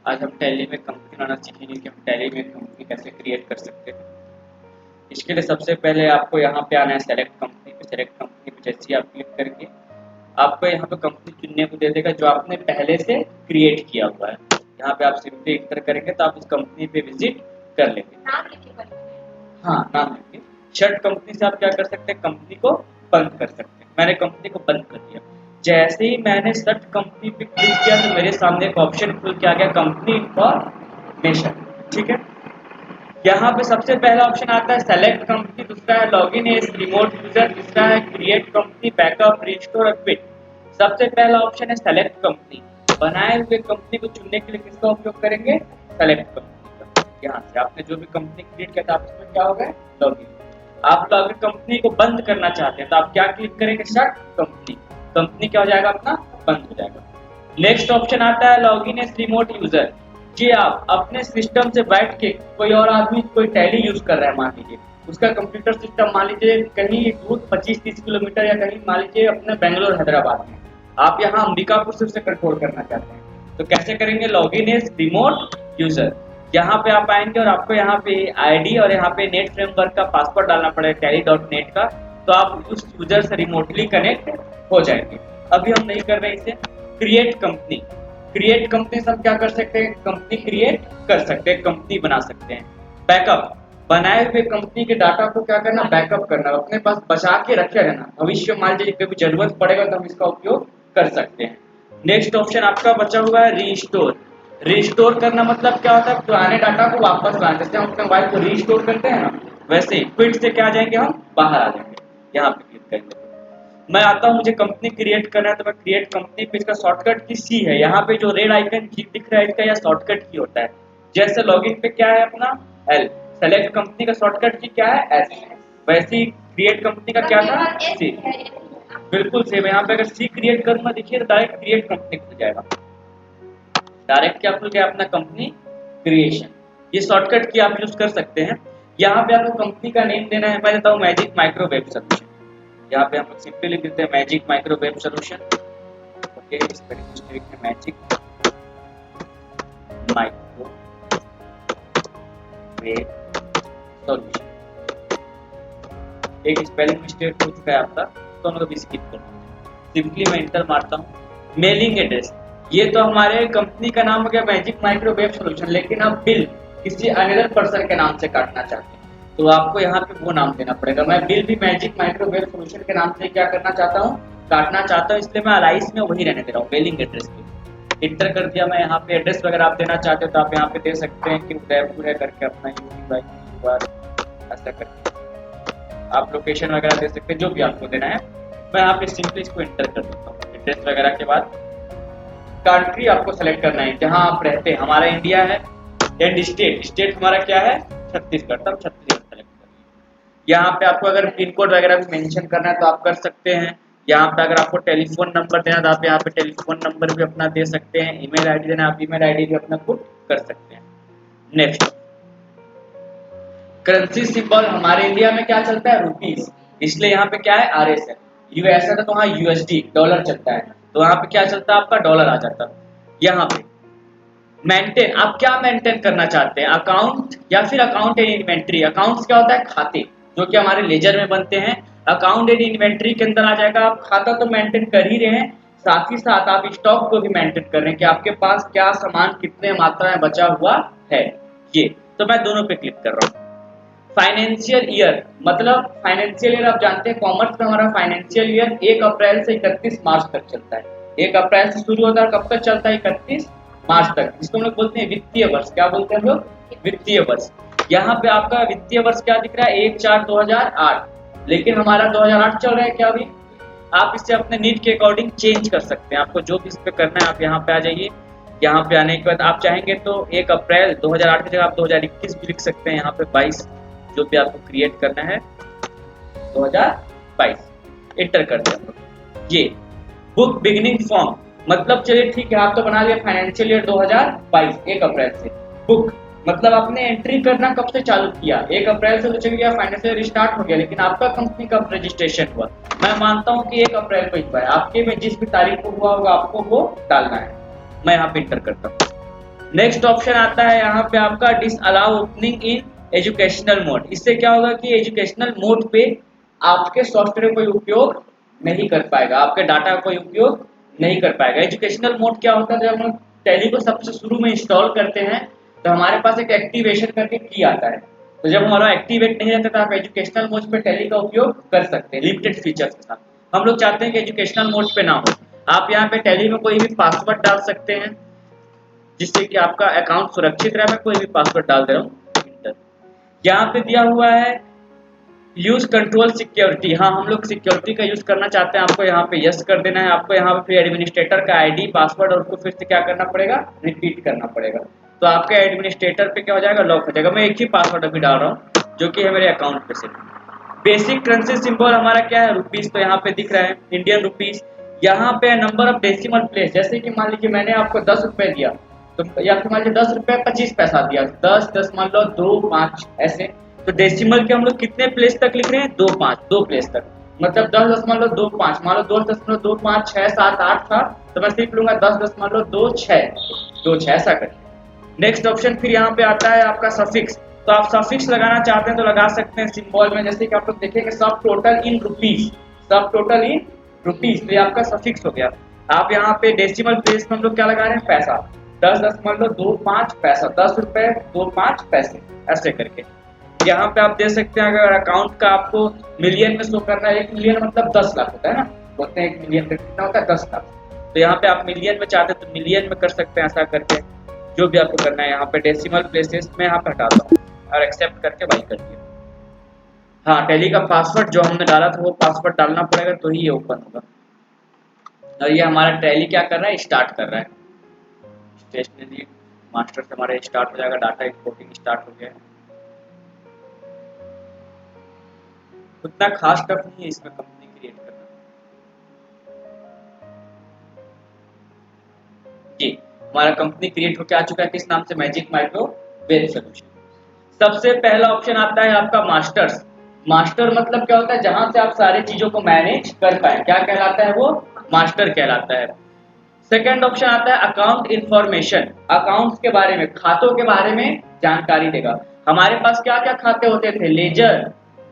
आज हम टैली में कंपनी बनाना सीखेंगे कि हम टैली में कंपनी कैसे क्रिएट कर सकते हैं। इसके लिए सबसे पहले आपको यहाँ पे आना है सेलेक्ट कंपनी पे। सेलेक्ट कंपनी पे जैसे ही आप क्लिक करेंगे आपको यहाँ पे कंपनी चुनने को दे देगा जो आपने पहले से क्रिएट किया हुआ है। यहाँ पे आप सिंपली एंटर करेंगे तो आप उस कंपनी पे विजिट कर लेंगे। नाम लिख के हाँ, नाम लिख के। शर्ट कंपनी से आप क्या कर सकते हैं, कंपनी को बंद कर सकते हैं। मैंने कंपनी को बंद कर दिया। जैसे ही मैंने शर्ट कंपनी पे क्लिक किया तो मेरे सामने एक ऑप्शन खुल के आ गया, कंपनी इन्फॉर्मेशन। ठीक है, यहाँ पे सबसे पहला ऑप्शन आता है सेलेक्ट कंपनी, दूसरा है लॉगिन एज रिमोट यूजर, तीसरा है क्रिएट कंपनी, बैकअप, रिस्टोर और क्विट। सबसे पहला ऑप्शन है सेलेक्ट कंपनी। बनाए हुए कंपनी को चुनने के लिए किसका उपयोग करेंगे, सेलेक्ट कंपनी का। यहाँ से आपने जो भी कंपनी क्रिएट किया था आप इसमें क्या हो गए, लॉगिन। आप लॉगिन कंपनी को बंद करना चाहते हैं तो आप क्या क्लिक करेंगे, शट कंपनी। कंपनी क्या हो जाएगा, अपना बंद हो जाएगा। नेक्स्ट ऑप्शन आता है लॉगिन एज रिमोट यूजर। जी आप अपने सिस्टम से बैठ के कोई और आदमी कोई टैली यूज कर रहा है, मान लीजिए उसका कंप्यूटर सिस्टम मान लीजिए कहीं दूर 25-30 किलोमीटर या कहीं मान लीजिए अपने बेंगलोर हैदराबाद में, आप यहाँ अंबिकापुर से उसे कंट्रोल करना चाहते हैं तो कैसे करेंगे, लॉगिन एज रिमोट यूजर। यहाँ पे आप आएंगे और आपको यहाँ पे आईडी और यहाँ पे नेट फ्रेमवर्क का पासवर्ड डालना पड़ेगा टैली.नेट का, तो आप उस यूजर से रिमोटली कनेक्ट हो जाएंगे। अभी हम नहीं कर रहे इसे। क्रिएट कंपनी, क्रिएट कंपनी से हम क्या कर सकते हैं, कंपनी क्रिएट कर सकते हैं, कंपनी बना सकते हैं। बैकअप, बनाए हुए कंपनी के डाटा को क्या करना, बैकअप करना, अपने पास बचा के रखे रहना, भविष्य मान लीजिए कभी जरूरत पड़ेगा तो हम इसका उपयोग कर सकते हैं। नेक्स्ट ऑप्शन आपका बचा हुआ है रीस्टोर। रीस्टोर करना मतलब क्या होता है, पुराने डाटा को वापस लाना। जैसे हम अपने मोबाइल को रीस्टोर करते हैं ना, वैसे ही क्विट से क्या आ जाएंगे, हम बाहर आ जाएंगे। यहाँ पे क्लिक करेंगे। मैं आता हूँ, मुझे कंपनी क्रिएट करना है तो मैं क्रिएट कंपनी पे, इसका शॉर्टकट की सी है। यहाँ पे जो रेड आइकन दिख रहा है इसका यह शॉर्टकट की होता है। जैसे लॉगिन पे क्या है अपना एल, सेलेक्ट कंपनी का शॉर्टकट की क्या है एस, वैसे ही क्रिएट कंपनी का क्या था सी। बिल्कुल सेम। यहाँ पे अगर सी क्रिएट करूंगा देखिए तो डायरेक्ट क्रिएट कंपनी खुल जाएगा। डायरेक्ट क्या खुल गया, अपना कंपनी क्रिएशन। ये शॉर्टकट की आप यूज कर सकते हैं। यहाँ पे आपको कंपनी का नेम देना है, मैं देता हूँ मैजिक माइक्रोवेव सोल्यूशन। यहाँ पे हम लोग सिंपली लिख देते हैं मैजिक माइक्रोवेव सोल्यूशन। ओके, इस तरीके से लिखते हैं मैजिक माइक्रोवेव सोल्यूशन। एक स्पेलिंग मिस्टेक हो चुका है आपका तो हम लोग स्किप कर देते हैं। सिंपली मैं इंटर मारता हूँ। मेलिंग एड्रेस, ये तो हमारे कंपनी का नाम हो गया मैजिक माइक्रोवेव सोल्यूशन, लेकिन आप बिल किसी अनदर पर्सन के नाम से काटना चाहते हैं तो आपको यहाँ पे वो नाम देना पड़ेगा। मैं बिल भी मैजिक माइक्रोवेव सोल्यूशन के नाम से क्या करना चाहता हूँ, काटना चाहता हूँ, इसलिए मैं अलाइस में वही रहने दे रहा हूँ, मेलिंग एड्रेस पे इंटर कर दिया। मैं यहाँ पे एड्रेस वगैरह आप देना चाहते हो तो आप यहाँ पे दे सकते हैं कि उदयपुर है करके अपना ऐसा करके आप लोकेशन वगैरह दे सकते हैं, जो भी आपको देना है। मैं यहाँ पे सिंपली इसको इंटर कर देता हूँ। एड्रेस वगैरह के बाद कंट्री आपको सेलेक्ट करना है जहाँ आप रहते हैं। हमारा इंडिया है एंड स्टेट, स्टेट हमारा क्या है छत्तीसगढ़, तब छत्तीसगढ़ सेलेक्ट करिए। यहाँ पे आपको अगर पिन कोड वगैरह भी मेंशन करना है तो आप कर सकते हैं। यहाँ पे अगर आपको टेलीफोन नंबर देना है तो आप यहाँ पे टेलीफोन नंबर भी अपना दे सकते हैं। ईमेल आईडी देना है आप ईमेल आईडी भी अपना पुट कर सकते हैं। नेक्स्ट, करेंसी सिंबल, हमारे इंडिया में क्या चलता है रुपीस, इसलिए यहाँ पे क्या है RS है। यूएस है तो वहाँ USD डॉलर चलता है, तो यहाँ पे क्या चलता है आपका डॉलर आ जाता है। यहाँ पे मेंटेन, आप क्या मेंटेन करना चाहते हैं, अकाउंट या फिर अकाउंट एंड इन्वेंट्री। अकाउंट्स क्या होता है, खाते, जो कि हमारे लेजर में बनते हैं। अकाउंट एंड इन्वेंट्री के अंदर आ जाएगा। आप खाता तो मेंटेन कर ही रहे हैं, साथ ही साथ आप स्टॉक को भी मेंटेन कर रहे हैं कि आपके पास क्या सामान कितने मात्रा में बचा हुआ है। ये तो मैं दोनों पे क्लिक कर रहा हूँ। फाइनेंशियल ईयर, मतलब फाइनेंशियल ईयर आप जानते हैं कॉमर्स में हमारा फाइनेंशियल ईयर 1 अप्रैल से 31 मार्च तक चलता है। 1 अप्रैल से शुरू होता है, कब तक चलता है 31 मार्च तक। इसको हम लोग बोलते हैं वित्तीय वर्ष। क्या बोलते हैं हम लोग, वित्तीय वर्ष। यहाँ पे आपका वित्तीय वर्ष क्या दिख रहा है 1/4/2008, लेकिन हमारा 2008 चल रहा है क्या अभी। आप इसे अपने नीड के अकॉर्डिंग चेंज कर सकते हैं। आपको जो भी इस पे करना है आप यहाँ पे आ जाइए। यहाँ पे आने के बाद आप चाहेंगे तो 1 अप्रैल 2008 की जगह आप 2021 भी लिख सकते हैं। यहाँ पे 22 जो भी आपको क्रिएट करना है 2022 इंटर कर दिया। ये बुक बिगिनिंग फॉर्म, मतलब चलिए ठीक है आप तो बना लिया फाइनेंशियल ईयर 2022 1 अप्रैल से। बुक मतलब आपने एंट्री करना कब से चालू किया, 1 अप्रैल से तो चल गया, फाइनेंशियल ईयर स्टार्ट हो गया, लेकिन आपका कंपनी कब रजिस्ट्रेशन हुआ। मैं मानता हूँ कि 1 अप्रैल को हुआ है, आपके में जिस भी तारीख को हुआ होगा आपको वो डालना है। मैं यहाँ पे इंटर करता हूँ। नेक्स्ट ऑप्शन आता है यहाँ पे आपका disallow opening in educational mode. इससे क्या होगा कि एजुकेशनल मोड पे आपके सॉफ्टवेयर कोई उपयोग नहीं कर पाएगा, आपके डाटा का कोई उपयोग नहीं कर पाएगा। एजुकेशनल मोड क्या होता है, जब हम टैली को सबसे शुरू में इंस्टॉल करते हैं तो हमारे पास एक एक्टिवेशन करके की आता है। तो जब हमारा एक्टिवेट नहीं रहता तो आप एजुकेशनल मोड पे टैली का उपयोग कर सकते हैं लिमिटेड फीचर्स के साथ। हम लोग चाहते हैं कि एजुकेशनल मोड पे ना हो। आप यहाँ पे टैली में कोई भी पासवर्ड डाल सकते हैं जिससे कि आपका अकाउंट सुरक्षित रहे। मैं कोई भी पासवर्ड डाल दे रहा हूँ, इंटर। यहाँ पे दिया हुआ है यूज कंट्रोल सिक्योरिटी। हाँ, हम लोग सिक्योरिटी का यूज करना चाहते हैं, आपको यहाँ पे यस कर देना है। आपको यहाँ पे फिर एडमिनिस्ट्रेटर का आईडी पासवर्ड और उसको फिर से क्या करना पड़ेगा, रिपीट करना पड़ेगा। तो आपके एडमिनिस्ट्रेटर पे क्या हो जाएगा, लॉक हो जाएगा। मैं एक ही पासवर्ड अभी डाल रहा हूँ जो कि है मेरे अकाउंट पे से। बेसिक करेंसी सिंबल हमारा क्या है, रुपीज। तो यहाँ पे दिख रहा है इंडियन रुपीज। यहाँ पे नंबर ऑफ डेसिमल प्लेस, जैसे कि मान लीजिए मैंने आपको 10 रुपए दिया, तो या फिर मान लीजिए 10 रुपए 25 पैसा दिया, 10 मान लो 2 5 ऐसे। तो डेसिमल के हम लोग कितने प्लेस तक लिख रहे हैं, 2 5, 2 प्लेस तक। मतलब 10.25 मान लो 10.25 6 7 8 था, तो मैं सिर्फ लूंगा 10.26 2 6 ऐसा करके। नेक्स्ट ऑप्शन फिर यहाँ पे आता है आपका सफिक्स। तो आप सफिक्स लगाना चाहते हैं तो लगा सकते हैं सिंबल में, जैसे कि आप लोग देखेंगे सब टोटल इन रुपीज, सब टोटल इन रुपीज, तो ये आपका सफिक्स हो गया। आप यहाँ पे डेसिमल प्लेस में हम लोग क्या लगा रहे हैं, पैसा। 10.25 पैसा, 10 रुपए 2 5 पैसे ऐसे करके। यहाँ पे आप दे सकते हैं, अगर अकाउंट का आपको मिलियन में शो करना है, 1 मिलियन मतलब 10 लाख होता है ना, बोलते हैं 1 मिलियन कितना होता है, 10 लाख। तो यहाँ पे आप मिलियन में चाहते हैं तो मिलियन में कर सकते हैं ऐसा करके, जो भी आपको करना है। यहाँ पे डेसिमल प्लेसेस में यहाँ पे हटाता हूँ और एक्सेप्ट करके बाई कर दिया। हाँ, टैली का पासवर्ड जो हमने डाला था वो पासवर्ड डालना पड़ेगा तो ही ये ओपन होगा। और ये हमारा टैली क्या कर रहा है, स्टार्ट कर रहा है। स्टेशनरी मास्टर से हमारा स्टार्ट हो जाएगा, डाटा इंपोर्टिंग स्टार्ट हो गया है। उतना खास टफ नहीं है इसमें कंपनी क्रिएट करना। जी, हमारा कंपनी क्रिएट होकर आ चुका है, किस नाम से, मैजिक माइक्रो वेब सॉल्यूशन। सबसे पहला ऑप्शन आता है आपका मास्टर्स। मास्टर मतलब क्या होता है, जहां से आप सारी चीजों को मैनेज कर पाए, क्या कहलाता है वो, मास्टर कहलाता है। सेकंड ऑप्शन आता है अकाउंट इंफॉर्मेशन। अकाउंट्स के बारे में, खातों के बारे में जानकारी देगा। हमारे पास क्या क्या खाते होते थे, लेजर,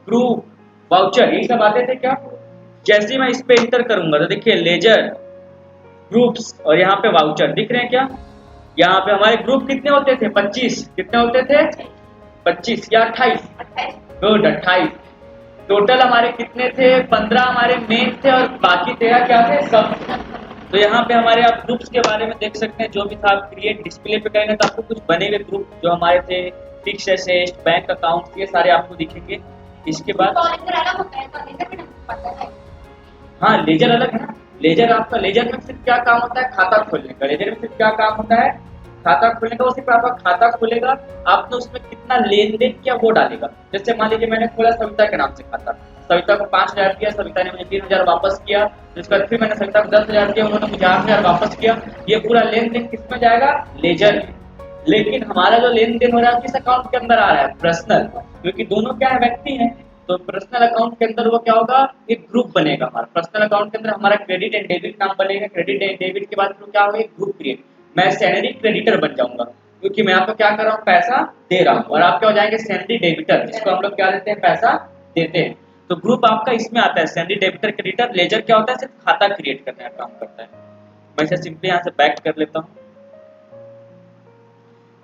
ग्रुप, वाउचर, ये सब आते थे क्या। जैसे ही मैं इस पे इंटर करूंगा तो देखिए लेजर, ग्रुप्स और यहाँ पे वाउचर दिख रहे हैं क्या। यहाँ पे हमारे ग्रुप कितने होते थे, 25। कितने होते थे, 25 या 28, गुड 28। टोटल हमारे कितने थे, 15 हमारे मेन थे और बाकी 13 क्या थे, सब। तो यहाँ पे हमारे आप ग्रुप्स के बारे में देख सकते हैं, जो भी था आप क्रिएट डिस्प्ले पे करेंगे तो आपको कुछ बने हुए ग्रुप जो हमारे थे, फिक्स एसेट, बैंक अकाउंट, ये सारे आपको दिखेंगे। इसके बाद हाँ, लेजर अलग है ना। लेजर आपका, लेजर में सिर्फ क्या काम होता है, खाता खोलने का। लेजर में सिर्फ क्या काम होता है, खाता खोलने का। वो सिर्फ आपका खाता खोलेगा, आपने उसमें कितना लेन देन किया वो डालेगा। जैसे मान लीजिए मैंने खोला सविता के नाम से खाता, सविता को 5,000 दिया, सविता ने मुझे 3,000 वापस किया। उसके बाद फिर मैंने सविता को 10,000 दिया, उन्होंने मुझे 8,000 वापस किया। ये पूरा लेन देन किस में जाएगा, लेजर में। लेकिन हमारा जो लेन देन हो रहा है किस अकाउंट के अंदर आ रहा है, पर्सनल, क्योंकि दोनों क्या है, व्यक्ति हैं। तो पर्सनल अकाउंट के अंदर वो क्या होगा, एक ग्रुप बनेगा हमारा। पर्सनल अकाउंट के अंदर हमारा क्रेडिट एंड डेबिट नाम बनेगा। क्रेडिट एंड डेबिट के बाद फिर क्या होगा, एक ग्रुप क्रिएट। मैं सैलरी क्रेडिटर बन जाऊंगा, क्योंकि मैं आपको क्या कर रहा हूँ, पैसा दे रहा हूँ। और आप क्या हो जाएंगे, सैलरी डेबिटर, जिसको हम लोग क्या देते हैं, पैसा देते हैं। तो ग्रुप आपका इसमें आता है, सैलरी डेबिटर क्रेडिटर। लेजर क्या होता है, सिर्फ खाता क्रिएट करने का काम करता है। मैं इसे सिंपली यहाँ से बैक कर लेता हूँ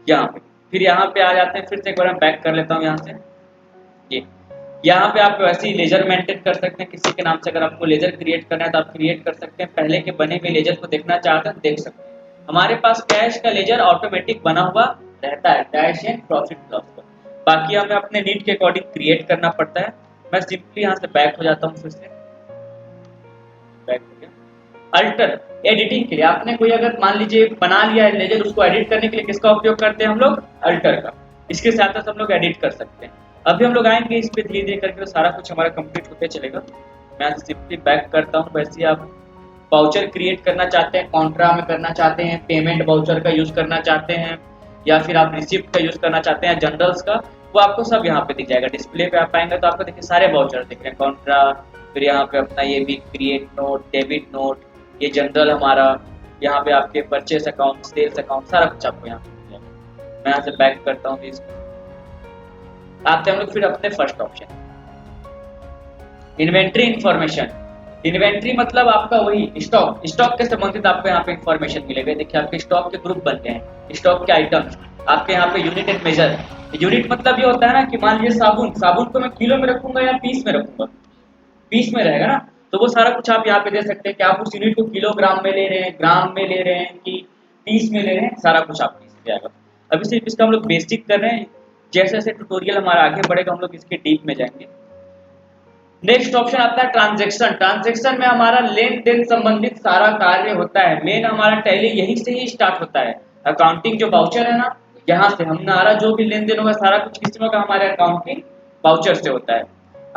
यहाँ पे। फिर यहाँ पे आ जाते हैं, फिर से एक बार मैं बैक कर लेता हूँ यहाँ से। ये यहाँ पे आप वैसे ही लेजर मेंटेन कर सकते हैं किसी के नाम से। अगर आपको लेजर क्रिएट करना है तो आप क्रिएट कर सकते हैं। पहले के बने हुए लेजर को देखना चाहते हैं देख सकते हैं। हमारे पास कैश का लेजर ऑटोमेटिक बना हुआ रहता है, कैश एंड प्रॉफिट लॉस का। बाकी हमें अपने नीड के अकॉर्डिंग क्रिएट करना पड़ता है। मैं सिंपली यहाँ से बैक हो जाता हूँ, फिर से बैक हो गया। अल्टर, एडिटिंग के लिए आपने कोई अगर मान लीजिए बना लिया है लेजर, उसको एडिट करने के लिए किसका उपयोग करते हैं हम लोग, अल्टर का। इसके साथ साथ हम लोग एडिट कर सकते हैं। अभी हम लोग आएंगे इस पे धीरे धीरे करके, तो सारा कुछ हमारा कंप्लीट होते चलेगा। मैं सिंपली बैक करता हूँ। वैसे ही आप वाउचर क्रिएट करना चाहते हैं, कॉन्ट्रा में करना चाहते हैं, पेमेंट वाउचर का यूज करना चाहते हैं, या फिर आप रिसिप्ट का यूज करना चाहते हैं, जनरल्स का, वो आपको सब यहाँ पे दिख जाएगा। डिस्प्ले पे आप आएंगे तो आपको देखिए सारे वाउचर दिख रहे हैं, कॉन्ट्रा, फिर यहाँ पे अपना ये भी क्रिएट नोट, डेबिट नोट, ये जनरल हमारा, यहाँ पे आपके परचेस अकाउंट, सेल्स अकाउंट, सारा कुछ आपको यहाँ पे मिल मैं यहाँ से बैक करता हूँ इसको। आते हैं हम लोग फिर अपने first option, inventory information. Inventory मतलब आपका वही स्टॉक, स्टॉक के संबंधित आपको यहाँ पे इंफॉर्मेशन मिलेगा। देखिए आपके स्टॉक के ग्रुप बन गए हैं, स्टॉक के आइटम्स आपके यहाँ पे यूनिट एंड मेजर। यूनिट मतलब ये होता है ना कि मान लीजिए साबुन, साबुन को मैं किलो में रखूंगा या पीस में रखूंगा, पीस में रहेगा ना, तो वो सारा कुछ आप यहाँ पे दे सकते हैं कि आप उस यूनिट को किलोग्राम में ले रहे हैं, ग्राम में ले रहे हैं कि पीस में ले रहे हैं, सारा कुछ आप पीस में आएगा। अभी सिर्फ इसका हम लोग बेसिक कर रहे हैं, जैसे जैसे ट्यूटोरियल हमारा आगे बढ़ेगा हम लोग इसके डीप में जाएंगे। नेक्स्ट ऑप्शन आता है ट्रांजैक्शन। ट्रांजैक्शन में हमारा लेन देन संबंधित सारा कार्य होता है। मेन हमारा टैली यहीं से ही स्टार्ट होता है। अकाउंटिंग जो वाउचर है ना, यहाँ से हमारा जो भी लेन देन होगा सारा कुछ किस में होगा, हमारे अकाउंटिंग वाउचर से होता है।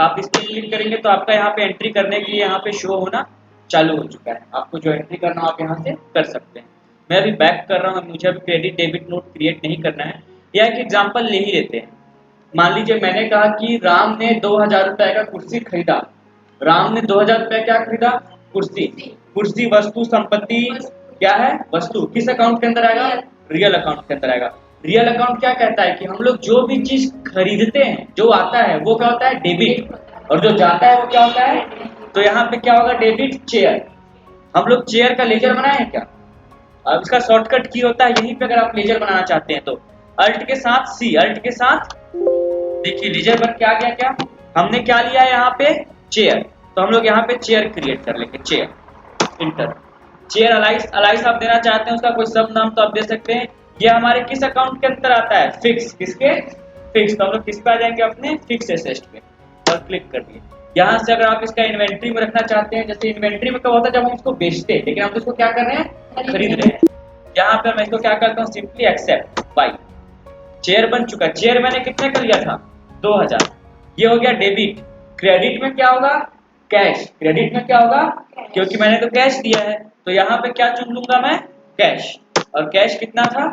आप इस पर क्लिक करेंगे तो आपका यहाँ पे एंट्री करने के लिए यहाँ पे शो होना चालू हो चुका है। आपको जो एंट्री करना हो आप यहाँ से कर सकते हैं। मैं अभी बैक कर रहा हूँ, मुझे अभी क्रेडिट डेबिट नोट क्रिएट नहीं करना है। या एक एग्जाम्पल ले ही लेते हैं। मान लीजिए मैंने कहा कि राम ने 2000 रुपए का कुर्सी खरीदा। राम ने 2000 रुपए क्या खरीदा, कुर्सी। कुर्सी वस्तु संपत्ति क्या है, वस्तु। किस अकाउंट के अंदर आएगा, रियल अकाउंट के अंदर आएगा। रियल अकाउंट क्या कहता है कि हम लोग जो भी चीज खरीदते हैं, जो आता है वो क्या होता है, डेबिट, और जो जाता है वो क्या होता है। तो यहाँ पे क्या होगा, डेबिट चेयर। हम लोग चेयर का लेजर बनाए हैं क्या, अब इसका शॉर्टकट की होता है यहीं पे। अगर आप लेजर बनाना चाहते हैं तो अल्ट के साथ सी, अल्ट के साथ, देखिए लेजर बन के आ गया। क्या हमने क्या लिया है यहाँ पे, चेयर। तो हम लोग यहाँ पे चेयर क्रिएट कर लेंगे, chair, inter. Chair Alice, Alice आप देना चाहते हैं उसका कोई सब नाम तो आप दे सकते हैं। ये हमारे किस अकाउंट के अंदर आता है, फिक्स। किसके, फिक्स। तो हम लोग किस पे आ जाएंगे, अपने फिक्स एसेट पे, और क्लिक कर दिए। यहाँ से अगर आप इसका इन्वेंट्री में रखना चाहते हैं, जैसे इन्वेंट्री में क्या होता है जब हम इसको बेचते हैं, लेकिन हम तो इसको क्या कर रहे हैं, खरीद रहे हैं। यहाँ पे मैं इसको क्या करता हूँ, सिंपली एक्सेप्ट बाई। चेयर बन चुका है। चेयर मैंने कितने का लिया था, 2000। ये हो गया डेबिट। क्रेडिट में क्या होगा, कैश। क्रेडिट में क्या होगा, क्योंकि मैंने तो कैश दिया है तो यहाँ पे क्या चुन लूंगा मैं, कैश। और कैश कितना था,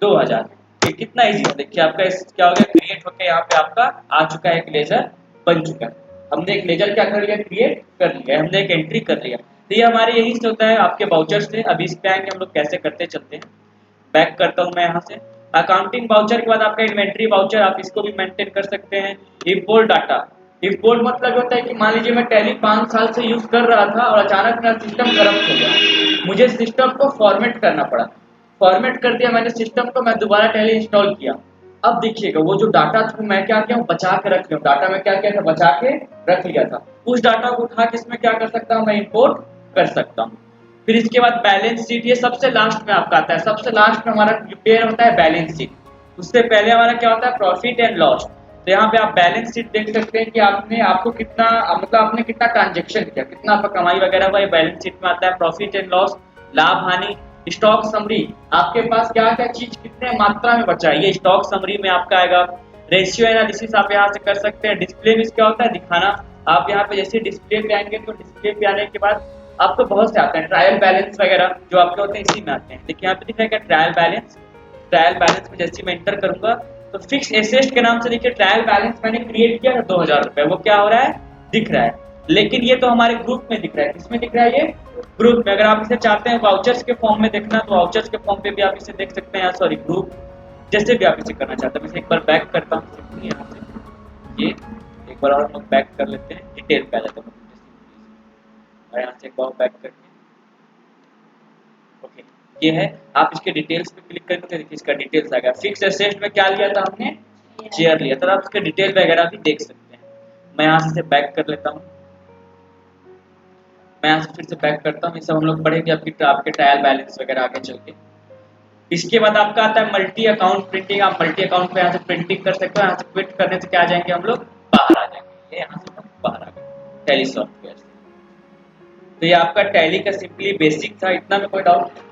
2000। ये कितना इजी है, देखिए आपका क्या हो गया, क्रिएट होकर यहाँ पे आपका आ चुका है, एक लेजर बन चुका है। हमने एक लेजर क्या कर लिया, क्रिएट कर लिया, हमने एक एंट्री कर लिया। तो ये हमारे यही से होता है आपके वाउचर से। अभी इस पे आएंगे हम लोग कैसे करते चलते हैं। बैक करता हूँ मैं यहाँ से। अकाउंटिंग वाउचर के बाद आपका इन्वेंट्री वाउचर, आप इसको भी मेंटेन कर सकते हैं। इंपोर्ट डाटा, इंपोर्ट मतलब होता है कि मान लीजिए मैं टैली 5 साल से यूज कर रहा था और अचानक मेरा सिस्टम करप्ट हो गया, मुझे सिस्टम को फॉर्मेट करना पड़ा। फॉर्मेट कर दिया मैंने सिस्टम को, मैं दोबारा टैली इंस्टॉल किया। अब देखिएगा वो जो डाटा था मैं क्या किया हूँ, बचा के रख लिया। डाटा में क्या किया था, बचा के रख लिया था। उस डाटा को उठा के इसमें क्या कर सकता हूँ, मैं इंपोर्ट कर सकता हूँ। फिर इसके बाद बैलेंस शीट, ये सबसे लास्ट में आपका आता है। सबसे लास्ट में हमारा प्रिपेयर होता है बैलेंस शीट। उससे पहले हमारा क्या होता है, प्रॉफिट एंड लॉस। तो यहाँ पे आप बैलेंस शीट देख सकते हैं कि आपको कितना, मतलब आपने कितना ट्रांजेक्शन किया, कितना आपका कमाई वगैरह हुआ, ये बैलेंस शीट में आता है। प्रॉफिट एंड लॉस, लाभ हानि, स्टॉक समरी, आपके पास क्या क्या चीज कितने मात्रा में बचा है, ये स्टॉक समरी में आपका आएगा। रेशियो एनालिसिस आप यहाँ से कर सकते हैं। डिस्प्ले में क्या होता है, दिखाना। आप यहाँ पे जैसे डिस्प्ले पे आएंगे तो डिस्प्ले पे आने के बाद आपको बहुत से आते हैं, ट्रायल बैलेंस वगैरह जो आपके होते हैं इसी में आते हैं। देखिए यहाँ पे दिख रहा है ट्रायल बैलेंस। ट्रायल बैलेंस में जैसे मैं एंटर करूंगा तो फिक्स एसेट के नाम से देखिए ट्रायल बैलेंस मैंने क्रिएट किया था 2000 रुपए, वो क्या हो रहा है, दिख रहा है। लेकिन ये तो हमारे ग्रुप में दिख रहा है। किसमें दिख रहा है, ये ग्रुप में। अगर आप इसे चाहते हैं वाउचर्स के फॉर्म में देखना तो वाउचर्स के फॉर्म पे भी आप इसे देख सकते हैं, सॉरी ग्रुप, जैसे भी आप इसे करना चाहते हैं। मैं एक बार बैक करता हूँ यहाँ से, ये एक बार और हम लोग बैक कर लेते हैं, डिटेल पे आ जाता है और यहाँ से एक बार बैक करके ओके, ये है। आप इसके डिटेल्स पे क्लिक करके तो देखिए इसका डिटेल्स आ गया। फिक्स एसेट में क्या लिया था हमने, चेयर लिया था। आप इसके डिटेल वगैरह भी देख सकते हैं। मैं यहाँ से बैक कर लेता हूँ। मैं यहाँ से फिर से बैक करता हूँ। ये सब हम लोग पढ़ेंगे आपके ट्रायल बैलेंस वगैरह आगे चल के। इसके बाद आपका आता है मल्टी अकाउंट प्रिंटिंग। आप मल्टी अकाउंट पे यहाँ से प्रिंटिंग कर सकते हो। यहाँ से क्विट करने से क्या आ जाएंगे हम लोग, बाहर आ जाएंगे। ये यहाँ से हम बाहर आ गए टैली सॉफ्टवेयर से। तो ये आपका टैली का सिंपली बेसिक था, इतना में कोई डाउट